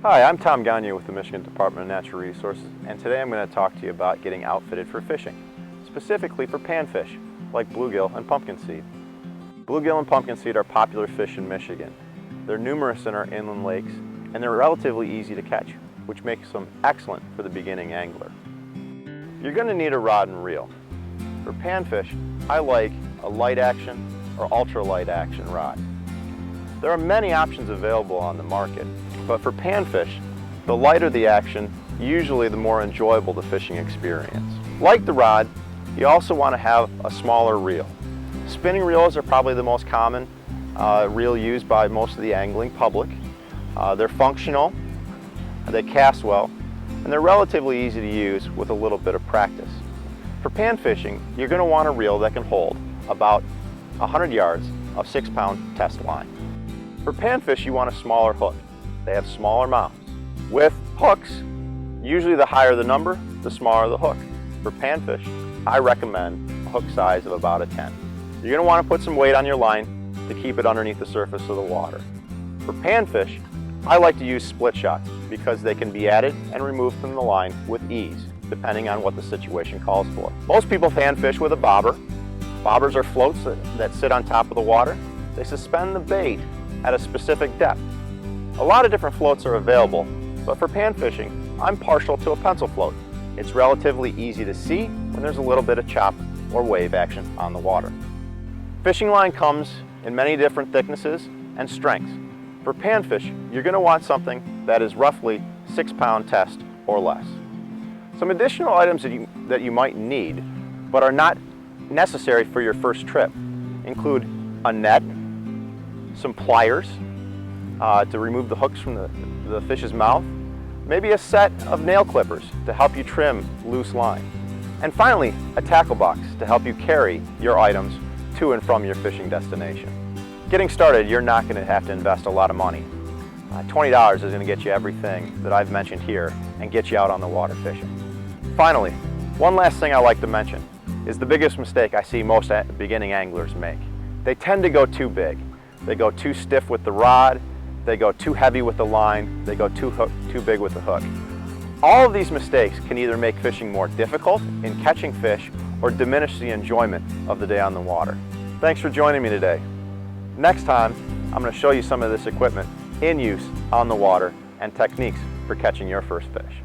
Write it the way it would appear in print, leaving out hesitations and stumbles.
Hi, I'm Tom Gagne with the Michigan Department of Natural Resources, and today I'm going to talk to you about getting outfitted for fishing, specifically for panfish like bluegill and pumpkin seed. Bluegill and pumpkin seed are popular fish in Michigan. They're numerous in our inland lakes, and they're relatively easy to catch, which makes them excellent for the beginning angler. You're going to need a rod and reel. For panfish, I like a light action or ultra light action rod. There are many options available on the market, but for panfish, the lighter the action, usually the more enjoyable the fishing experience. Like the rod, you also want to have a smaller reel. Spinning reels are probably the most common reel used by most of the angling public. They're functional, they cast well, and they're relatively easy to use with a little bit of practice. For pan fishing, you're going to want a reel that can hold about 100 yards of 6-pound test line. For panfish, you want a smaller hook. They have smaller mouths. With hooks, usually the higher the number, the smaller the hook. For panfish, I recommend a hook size of about a 10. You're going to want to put some weight on your line to keep it underneath the surface of the water. For panfish, I like to use split shots because they can be added and removed from the line with ease, depending on what the situation calls for. Most people panfish with a bobber. Bobbers are floats that sit on top of the water. They suspend the bait at a specific depth. A lot of different floats are available, but for pan fishing, I'm partial to a pencil float. It's relatively easy to see when there's a little bit of chop or wave action on the water. Fishing line comes in many different thicknesses and strengths. For panfish, you're going to want something that is roughly 6-pound test or less. Some additional items that you might need, but are not necessary for your first trip, include a net, some pliers to remove the hooks from the fish's mouth, maybe a set of nail clippers to help you trim loose line, and finally a tackle box to help you carry your items to and from your fishing destination. Getting started, you're not going to have to invest a lot of money. $20 is going to get you everything that I've mentioned here and get you out on the water fishing. Finally, one last thing I like to mention is the biggest mistake I see most beginning anglers make. They tend to go too big. They go too stiff with the rod, they go too heavy with the line, they go too big with the hook. All of these mistakes can either make fishing more difficult in catching fish or diminish the enjoyment of the day on the water. Thanks for joining me today. Next time, I'm going to show you some of this equipment in use on the water and techniques for catching your first fish.